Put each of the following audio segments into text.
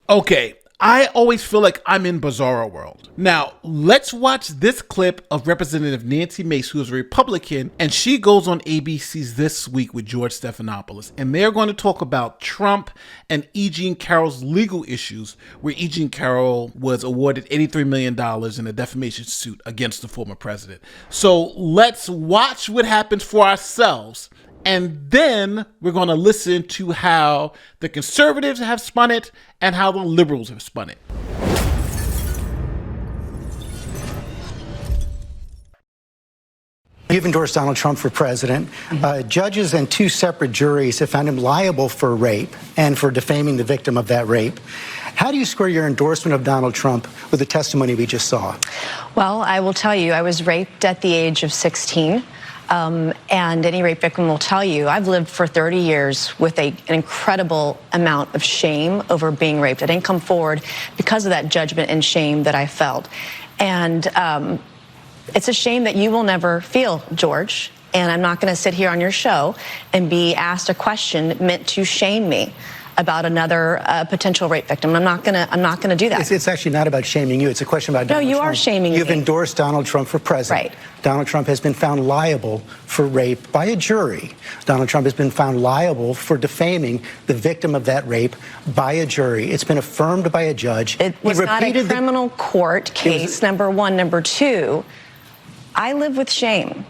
Okay, I always feel like I'm in Bizarro World. Now, let's watch this clip of Representative Nancy Mace, who is a Republican, and she goes on ABC's This Week with George Stephanopoulos, and they're going to talk about Trump and E. Jean Carroll's legal issues, where E. Jean Carroll was awarded $83 million in a defamation suit against the former president. So let's watch what happens for ourselves. And then we're going to listen to how the conservatives have spun it and how the liberals have spun it. You've endorsed Donald Trump for president. Judges and two separate juries have found him liable for rape and for defaming the victim of that rape. How do you square your endorsement of Donald Trump with the testimony we just saw? Well, I will tell you, I was raped at the age of 16. And any rape victim will tell you, I've lived for 30 years with an incredible amount of shame over being raped. I didn't come forward because of that judgment and shame that I felt. And it's a shame that you will never feel, George. And I'm not going to sit here on your show and be asked a question meant to shame me about another potential rape victim. I'm not gonna do that. It's actually not about shaming you. It's a question about Donald Trump. No, you are shaming me. You've endorsed Donald Trump for president. Right. Donald Trump has been found liable for rape by a jury. Donald Trump has been found liable for defaming the victim of that rape by a jury. It's been affirmed by a judge. It was not a criminal court case, number one. Number two, I live with shame.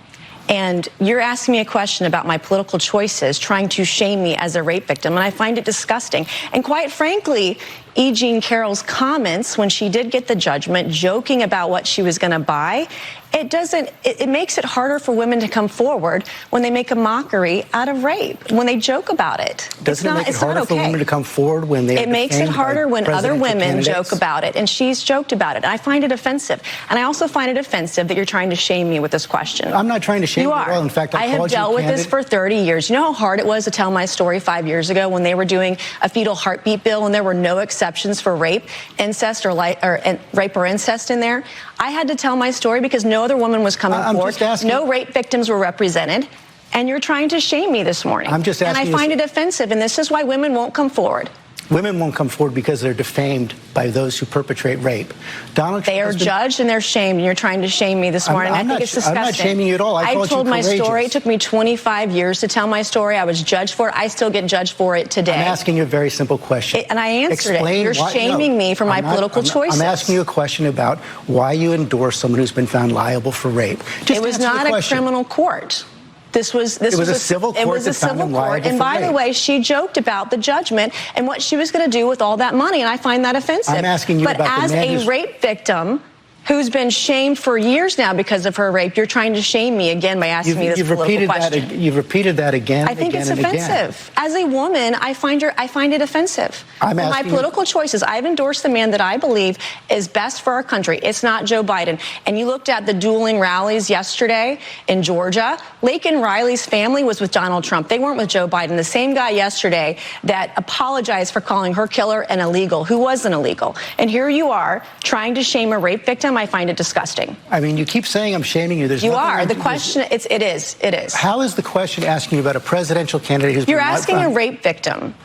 And you're asking me a question about my political choices, trying to shame me as a rape victim, and I find it disgusting. And quite frankly, E. Jean Carroll's comments when she did get the judgment, joking about what she was going to buy, it makes it harder for women to come forward when they make a mockery out of rape, when they joke about it. Doesn't it make it harder for women to come forward when they are It makes it harder when other women candidates? joke about it, and she's joked about it. I find it offensive. And I also find it offensive that you're trying to shame me with this question. I'm not trying to shame you at all. In fact, I have dealt with this for 30 years. You know how hard it was to tell my story 5 years ago when they were doing a fetal heartbeat bill and there were no exceptions for rape, incest, or rape or incest in there? I had to tell my story because no other woman was coming forward. No rape victims were represented. And you're trying to shame me this morning. I'm just asking. And I find it offensive, and this is why women won't come forward. Women won't come forward because they're defamed by those who perpetrate rape. Donald Trump They are judged and they're shamed, and you're trying to shame me this morning. I think it's disgusting. I'm not shaming you at all. I told my story. It took me 25 years to tell my story. I was judged for it. I still get judged for it today. I'm asking you a very simple question. And I answered it. You're shaming me for my political choices. I'm asking you a question about why you endorse someone who's been found liable for rape. It was not a criminal court. It was a civil court. It was a civil court. And by the way, she joked about the judgment and what she was going to do with all that money, and I find that offensive. I'm asking you about the man But as a rape victim who's been shamed for years now because of her rape, you're trying to shame me again by asking me this political question. You've repeated that again. I think it's offensive. As a woman, I find it offensive. My political choices, I've endorsed the man that I believe is best for our country. It's not Joe Biden. And you looked at the dueling rallies yesterday in Georgia. Laken Riley's family was with Donald Trump. They weren't with Joe Biden. The same guy yesterday that apologized for calling her killer an illegal, who wasn't illegal. And here you are trying to shame a rape victim. I find it disgusting. I mean, you keep saying I'm shaming you. You are. The question, it is. How is the question asking you about a presidential candidate who's been... You're asking a rape victim.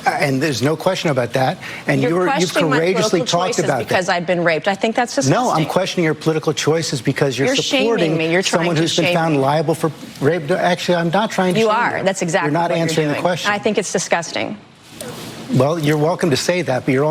And there's no question about that. And you've courageously talked about that. Because I've been raped. I think that's disgusting. No, I'm questioning your political choices because you're supporting someone who's been found liable for rape. Actually, I'm not trying to shame you. You are. That's exactly what you're doing. You're not answering the question. I think it's disgusting. Well, you're welcome to say that, but you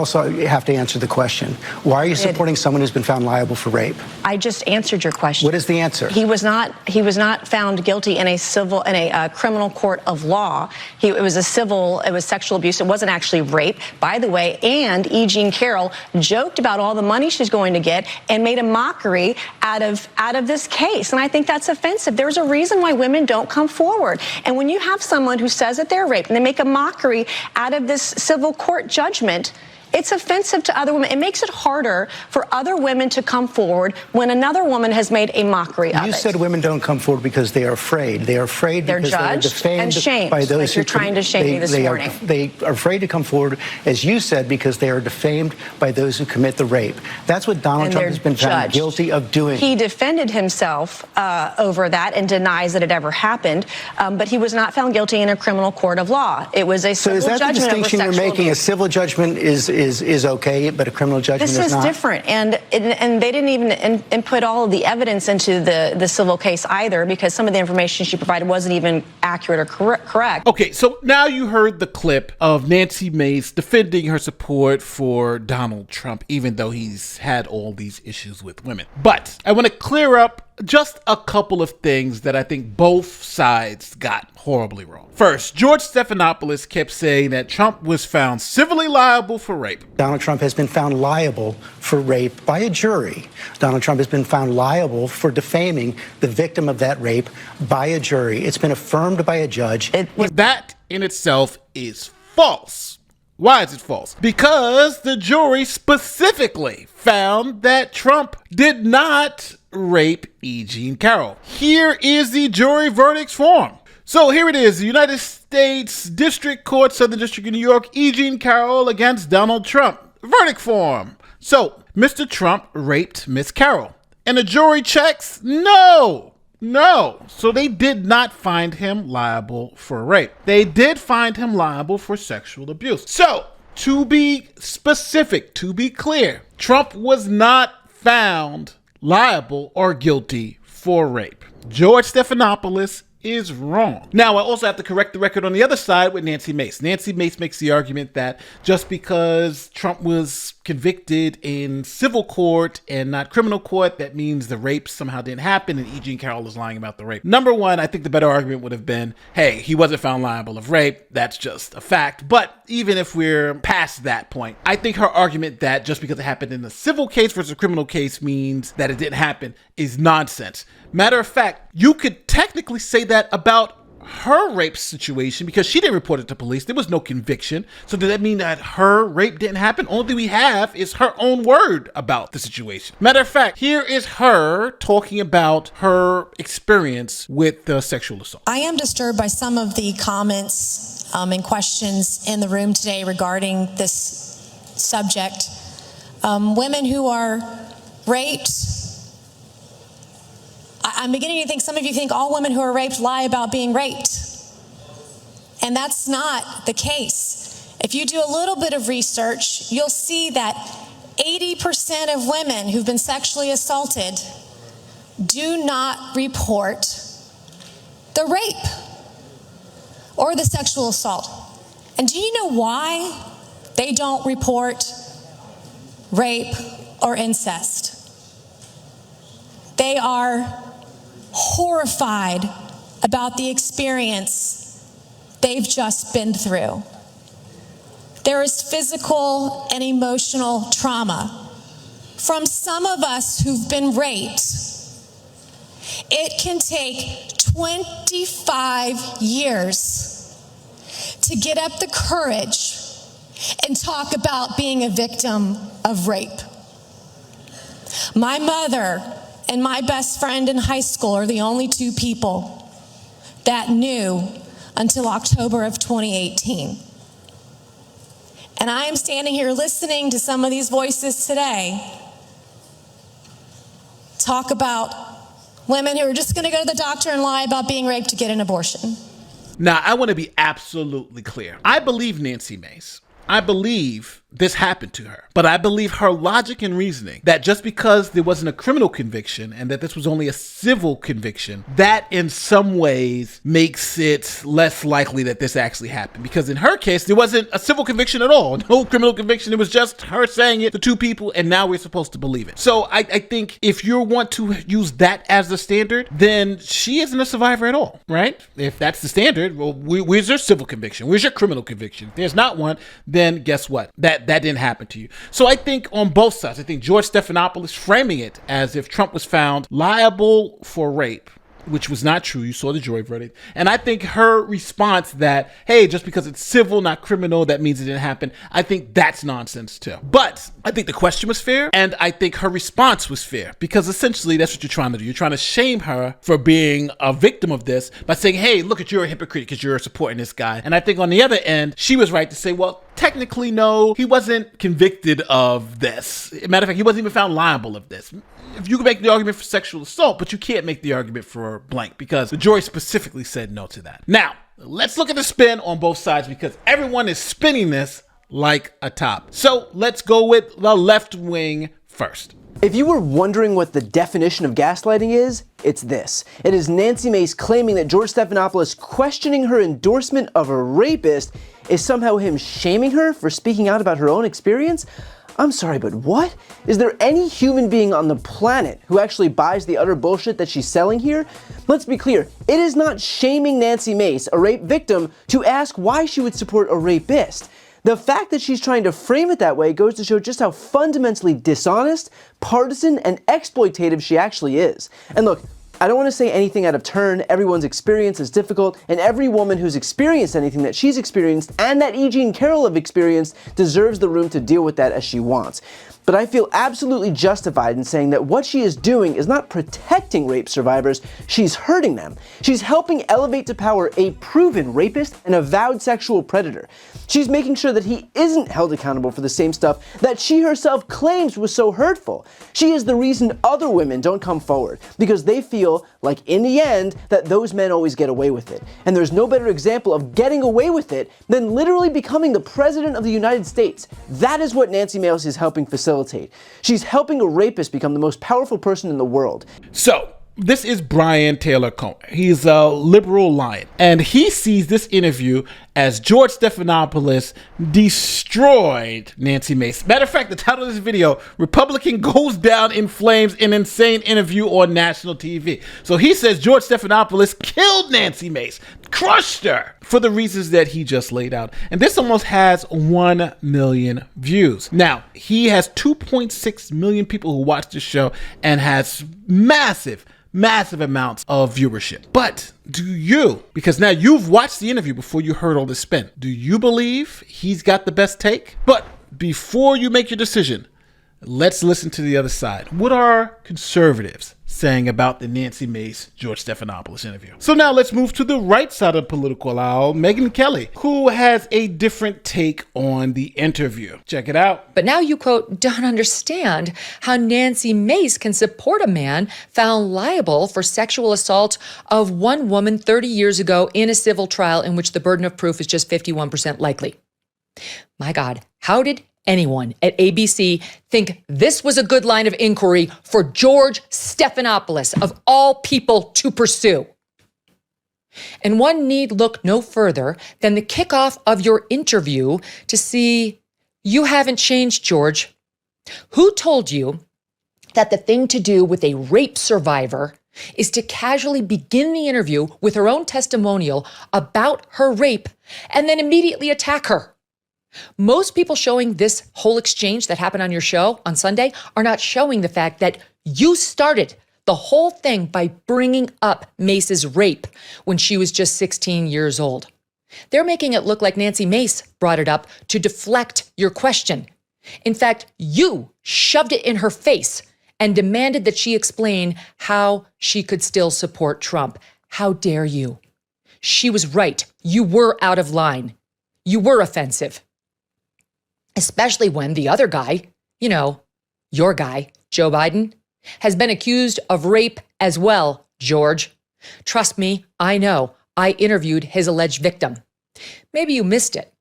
have to answer the question. Why are you supporting someone who's been found liable for rape? I just answered your question. What is the answer? He was not found guilty in a criminal court of law. It was sexual abuse. It wasn't actually rape, by the way. And E. Jean Carroll joked about all the money she's going to get and made a mockery out of this case. And I think that's offensive. There's a reason why women don't come forward. And when you have someone who says that they're raped and they make a mockery out of this civil court judgment, It's offensive to other women. It makes it harder for other women to come forward when another woman has made a mockery of it. You said women don't come forward because they are afraid. They are afraid They're because they are judged defamed and shamed, by those like who you're trying to shame me this morning. They are afraid to come forward, as you said, because they are defamed by those who commit the rape. That's what Donald Trump has been found guilty of doing. He defended himself over that and denies that it ever happened, but he was not found guilty in a criminal court of law. It was a civil judgment. So is that the distinction you're making? A civil judgment is okay, but a criminal judgment is not? This is different, and they didn't even input all of the evidence into the civil case either, because some of the information she provided wasn't even accurate or correct. Okay, so now you heard the clip of Nancy Mace defending her support for Donald Trump, even though he's had all these issues with women. But I want to clear up just a couple of things that I think both sides got horribly wrong. First, George Stephanopoulos kept saying that Trump was found civilly liable for rape. Donald Trump has been found liable for rape by a jury. Donald Trump has been found liable for defaming the victim of that rape by a jury. It's been affirmed by a judge. That in itself is false. Why is it false? Because the jury specifically found that Trump did not rape E. Jean Carroll. Here is the jury verdict form. So here it is, the United States District Court, Southern District of New York, E. Jean Carroll against Donald Trump. Verdict form. So, Mr. Trump raped Miss Carroll. And the jury checks, no. So they did not find him liable for rape. They did find him liable for sexual abuse. So, to be specific, to be clear, Trump was not found liable or guilty for rape. George Stephanopoulos is wrong. Now, I also have to correct the record on the other side with Nancy Mace. Nancy Mace makes the argument that just because Trump was convicted in civil court and not criminal court, that means the rape somehow didn't happen and E. Jean Carroll is lying about the rape. Number one, I think the better argument would have been, hey, he wasn't found liable of rape. That's just a fact. But even if we're past that point, I think her argument that just because it happened in a civil case versus a criminal case means that it didn't happen is nonsense. Matter of fact, you could technically say that about her rape situation because she didn't report it to police. There was no conviction. So does that mean that her rape didn't happen? Only thing we have is her own word about the situation. Matter of fact, here is her talking about her experience with the sexual assault. I am disturbed by some of the comments and questions in the room today regarding this subject. Women who are raped, I'm beginning to think some of you think all women who are raped lie about being raped. And that's not the case. If you do a little bit of research, you'll see that 80% of women who've been sexually assaulted do not report the rape or the sexual assault. And do you know why they don't report rape or incest? They are horrified about the experience they've just been through. There is physical and emotional trauma. From some of us who've been raped, it can take 25 years to get up the courage and talk about being a victim of rape. My mother and my best friend in high school are the only two people that knew until October of 2018. And I am standing here listening to some of these voices today talk about women who are just going to go to the doctor and lie about being raped to get an abortion. Now, I want to be absolutely clear. I believe Nancy Mace. I believe this happened to her, but I believe her logic and reasoning that just because there wasn't a criminal conviction and that this was only a civil conviction, that in some ways makes it less likely that this actually happened. Because in her case, there wasn't a civil conviction at all. No criminal conviction. It was just her saying it to two people, and now we're supposed to believe it. So I think if you want to use that as the standard, then she isn't a survivor at all, right? If that's the standard, well, where's your civil conviction? Where's your criminal conviction? If there's not one, then guess what? That didn't happen to you. So I think on both sides, I think George Stephanopoulos framing it as if Trump was found liable for rape which was not true. You saw the jury verdict. And I think her response that, hey, just because it's civil, not criminal, that means it didn't happen, I think that's nonsense too. But I think the question was fair, and I think her response was fair, because essentially that's what you're trying to do. You're trying to shame her for being a victim of this by saying, hey, look, you're a hypocrite because you're supporting this guy. And I think on the other end, she was right to say, well, technically, no, he wasn't convicted of this. Matter of fact, he wasn't even found liable of this. If you can make the argument for sexual assault, but you can't make the argument for blank, because the jury specifically said no to that. Now, let's look at the spin on both sides, because everyone is spinning this like a top. So let's go with the left wing first. If you were wondering what the definition of gaslighting is, it's this. It is Nancy Mace claiming that George Stephanopoulos questioning her endorsement of a rapist is somehow him shaming her for speaking out about her own experience. I'm sorry, but what? Is there any human being on the planet who actually buys the utter bullshit that she's selling here? Let's be clear, it is not shaming Nancy Mace, a rape victim, to ask why she would support a rapist. The fact that she's trying to frame it that way goes to show just how fundamentally dishonest, partisan, and exploitative she actually is. And look, I don't want to say anything out of turn. Everyone's experience is difficult, and every woman who's experienced anything that she's experienced and that E.G. and Carol have experienced deserves the room to deal with that as she wants. But I feel absolutely justified in saying that what she is doing is not protecting rape survivors, she's hurting them. She's helping elevate to power a proven rapist and avowed sexual predator. She's making sure that he isn't held accountable for the same stuff that she herself claims was so hurtful. She is the reason other women don't come forward, because they feel like in the end that those men always get away with it. And there's no better example of getting away with it than literally becoming the President of the United States. That is what Nancy Mace is helping facilitate. She's helping a rapist become the most powerful person in the world. So, this is Brian Taylor Cohen. He's a liberal lion, and he sees this interview as George Stephanopoulos destroyed Nancy Mace. Matter of fact, the title of this video, Republican Goes Down in Flames in Insane Interview on National TV. So he says George Stephanopoulos killed Nancy Mace, crushed her, for the reasons that he just laid out. And this almost has 1 million views. Now, he has 2.6 million people who watch this show and has massive amounts of viewership. But do you, because now you've watched the interview before you heard all this spin, do you believe he's got the best take? But before you make your decision, let's listen to the other side. What are conservatives saying about the Nancy Mace, George Stephanopoulos interview? So now let's move to the right side of the political aisle, Megyn Kelly, who has a different take on the interview. Check it out. But now you, quote, don't understand how Nancy Mace can support a man found liable for sexual assault of one woman 30 years ago in a civil trial in which the burden of proof is just 51% likely. My God, how did anyone at ABC think this was a good line of inquiry for George Stephanopoulos, of all people, to pursue? And one need look no further than the kickoff of your interview to see you haven't changed, George. Who told you that the thing to do with a rape survivor is to casually begin the interview with her own testimonial about her rape and then immediately attack her? Most people showing this whole exchange that happened on your show on Sunday are not showing the fact that you started the whole thing by bringing up Mace's rape when she was just 16 years old. They're making it look like Nancy Mace brought it up to deflect your question. In fact, you shoved it in her face and demanded that she explain how she could still support Trump. How dare you? She was right. You were out of line. You were offensive. Especially when the other guy, you know, your guy, Joe Biden, has been accused of rape as well, George. Trust me, I know. I interviewed his alleged victim. Maybe you missed it,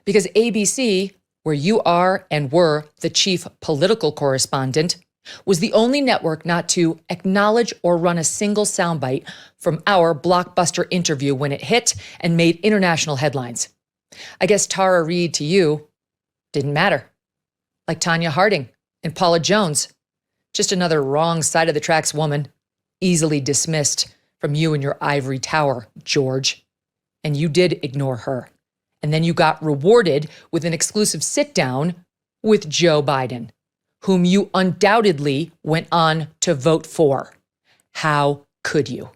because ABC, where you are and were the chief political correspondent, was the only network not to acknowledge or run a single soundbite from our blockbuster interview when it hit and made international headlines. I guess Tara Reid to you didn't matter. Like Tanya Harding and Paula Jones. Just another wrong side of the tracks woman, easily dismissed from you and your ivory tower, George. And you did ignore her. And then you got rewarded with an exclusive sit-down with Joe Biden, whom you undoubtedly went on to vote for. How could you?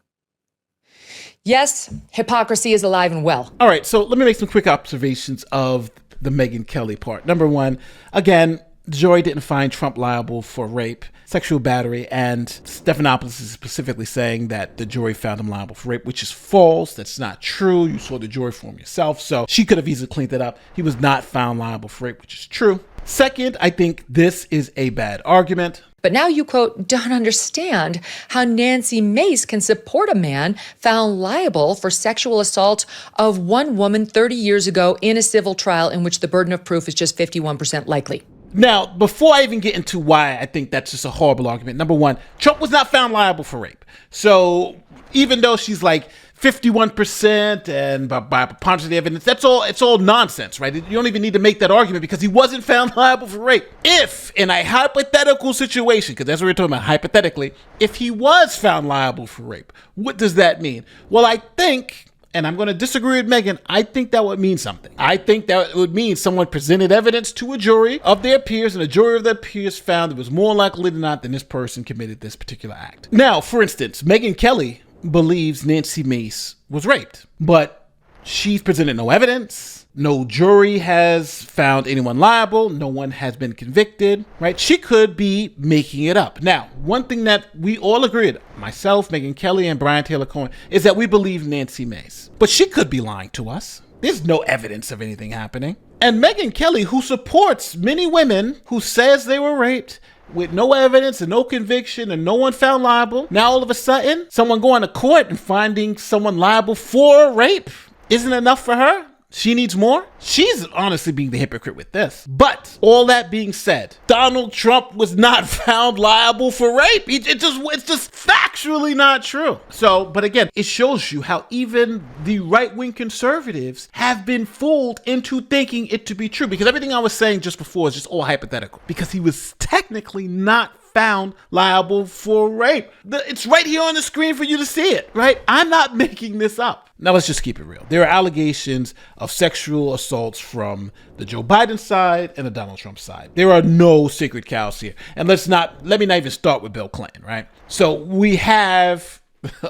Yes, hypocrisy is alive and well. All right, so let me make some quick observations of the Megyn Kelly part. Number one, again, the jury didn't find Trump liable for rape, sexual battery, and Stephanopoulos is specifically saying that the jury found him liable for rape, which is false. That's not true. You saw the jury form yourself, so she could have easily cleaned it up. He was not found liable for rape, which is true. Second, I think this is a bad argument. But now you, quote, don't understand how Nancy Mace can support a man found liable for sexual assault of one woman 30 years ago in a civil trial in which the burden of proof is just 51% likely. Now, before I even get into why I think that's just a horrible argument, number one, Trump was not found liable for rape. So even though she's like 51% and by preponderance of the evidence, it's all nonsense, right? You don't even need to make that argument because he wasn't found liable for rape. If in a hypothetical situation, because that's what we're talking about, hypothetically, if he was found liable for rape, what does that mean? Well, I think, and I'm going to disagree with Megyn, I think that would mean something. I think that it would mean someone presented evidence to a jury of their peers, and a jury of their peers found it was more likely than not that this person committed this particular act. Now, for instance, Megyn Kelly believes Nancy Mace was raped, but she's presented no evidence. No jury has found anyone liable. No one has been convicted, right? She could be making it up. Now, one thing that we all agreed, myself, Megyn Kelly, and Brian Taylor Cohen, is that we believe Nancy Mace. But she could be lying to us. There's no evidence of anything happening. And Megyn Kelly, who supports many women who says they were raped, with no evidence and no conviction and no one found liable, now all of a sudden, someone going to court and finding someone liable for rape isn't enough for her? She needs more? She's honestly being the hypocrite with this. But all that being said, Donald Trump was not found liable for rape. It's just factually not true. So, but again, it shows you how even the right-wing conservatives have been fooled into thinking it to be true. Because everything I was saying just before is just all hypothetical. Because he was technically not found liable for rape. It's right here on the screen for you to see it, right? I'm not making this up. Now let's just keep it real. There are allegations of sexual assaults from the Joe Biden side and the Donald Trump side. There are no sacred cows here. And let me not even start with Bill Clinton, right? So we have,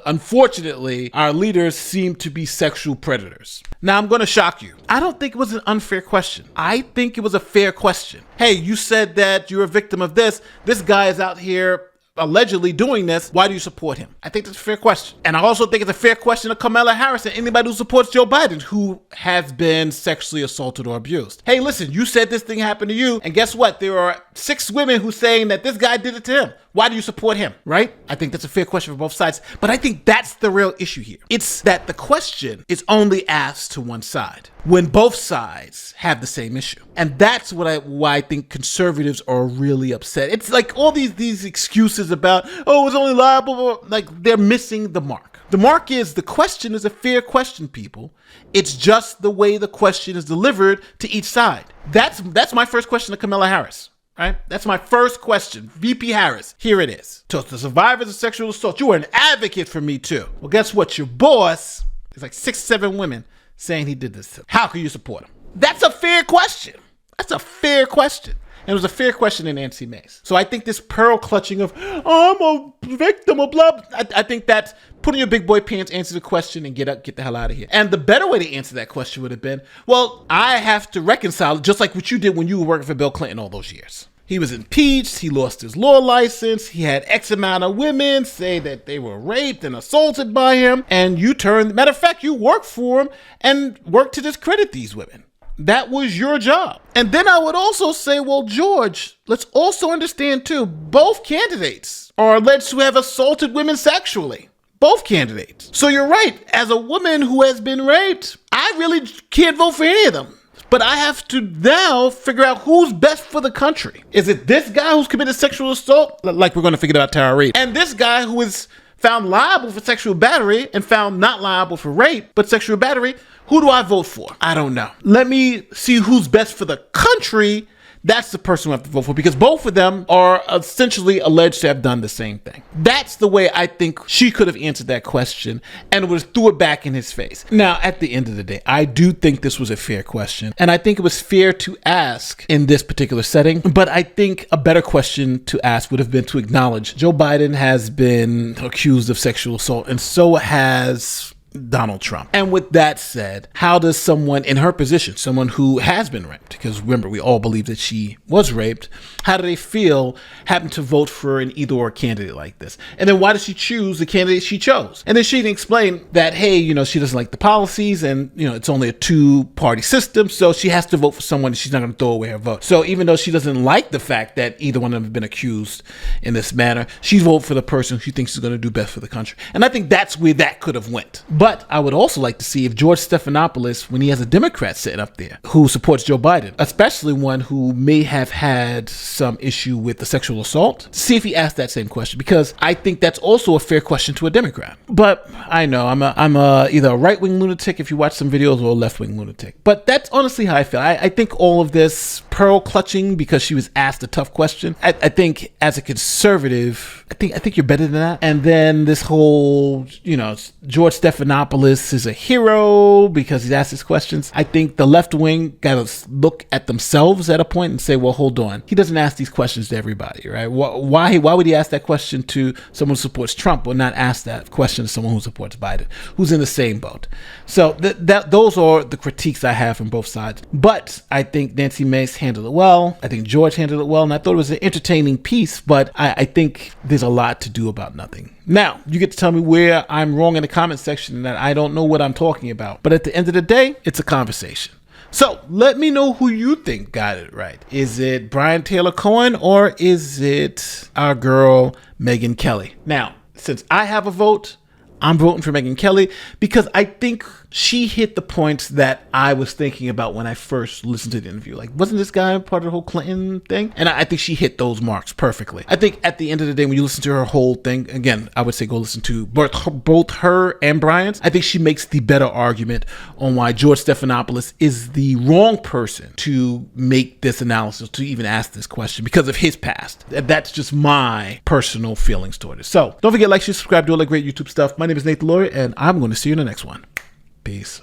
unfortunately, our leaders seem to be sexual predators. Now I'm going to shock you. I don't think it was an unfair question. I think it was a fair question. Hey, you said that you're a victim of this. This guy is out here allegedly doing this. Why do you support him? I think that's a fair question. And I also think it's a fair question of Kamala Harris and anybody who supports Joe Biden who has been sexually assaulted or abused. Hey, listen, you said this thing happened to you, and guess what? There are 6 women who saying that this guy did it to him. Why do you support him, right? I think that's a fair question for both sides, but I think that's the real issue here. It's that the question is only asked to one side when both sides have the same issue. And that's why I think conservatives are really upset. It's like all these excuses about, oh, it's only liable, like they're missing the mark. The mark is the question is a fair question, people. It's just the way the question is delivered to each side. That's my first question to Kamala Harris. Right? That's my first question. VP Harris, here it is. To the survivors of sexual assault, you are an advocate for Me Too. Well, guess what? Your boss is like 6, 7 women saying he did this to them. How can you support him? That's a fair question. That's a fair question. And it was a fair question in Nancy Mace. So I think this pearl clutching of, oh, I'm a victim of blah, I think that's putting your big boy pants, answer the question, and get the hell out of here. And the better way to answer that question would have been, well, I have to reconcile it just like what you did when you were working for Bill Clinton all those years. He was impeached, he lost his law license, he had X amount of women say that they were raped and assaulted by him, and matter of fact, you worked for him and worked to discredit these women. That was your job. And then I would also say, well, George, let's also understand too, both candidates are alleged to have assaulted women sexually. Both candidates. So you're right, as a woman who has been raped, I really can't vote for any of them. But I have to now figure out who's best for the country. Is it this guy who's committed sexual assault? Like we're going to figure out Tara Reid. And this guy who is found liable for sexual battery and found not liable for rape, but sexual battery, who do I vote for? I don't know. Let me see who's best for the country. That's the person we have to vote for because both of them are essentially alleged to have done the same thing. That's the way I think she could have answered that question and would have threw it back in his face. Now, at the end of the day, I do think this was a fair question. And I think it was fair to ask in this particular setting. But I think a better question to ask would have been to acknowledge Joe Biden has been accused of sexual assault and so has Donald Trump. And with that said, how does someone in her position, someone who has been raped, because remember, we all believe that she was raped, how do they feel having to vote for an either or candidate like this? And then why did she choose the candidate she chose? And then she didn't explain that, hey, she doesn't like the policies and, it's only a two-party system, so she has to vote for someone and she's not going to throw away her vote. So even though she doesn't like the fact that either one of them have been accused in this manner, she voted for the person she thinks is going to do best for the country. And I think that's where that could have went. But I would also like to see if George Stephanopoulos, when he has a Democrat sitting up there who supports Joe Biden, especially one who may have had some issue with the sexual assault, see if he asked that same question, because I think that's also a fair question to a Democrat. But I know I'm either a right-wing lunatic if you watch some videos, or a left-wing lunatic. But that's honestly how I feel. I think all of this pearl clutching because she was asked a tough question, I think as a conservative, I think you're better than that. And then this whole, George Stephanopoulos is a hero because he's asked his questions. I think the left wing got to look at themselves at a point and say, well, hold on. He doesn't ask these questions to everybody, right? Why would he ask that question to someone who supports Trump or not ask that question to someone who supports Biden, who's in the same boat? So those are the critiques I have from both sides. But I think Nancy Mace handled it well. I think George handled it well. And I thought it was an entertaining piece, but I think there's a lot to do about nothing. Now, you get to tell me where I'm wrong in the comment section and that I don't know what I'm talking about. But at the end of the day, it's a conversation. So let me know who you think got it right. Is it Brian Taylor Cohen or is it our girl Megyn Kelly? Now, since I have a vote, I'm voting for Megyn Kelly because I think she hit the points that I was thinking about when I first listened to the interview. Like, wasn't this guy part of the whole Clinton thing? And I think she hit those marks perfectly. I think at the end of the day, when you listen to her whole thing, again, I would say go listen to both her and Brian's. I think she makes the better argument on why George Stephanopoulos is the wrong person to make this analysis, to even ask this question because of his past. That's just my personal feelings toward it. So don't forget, like, share, subscribe, do all that great YouTube stuff. My name is Nate the Lawyer, and I'm going to see you in the next one. Peace.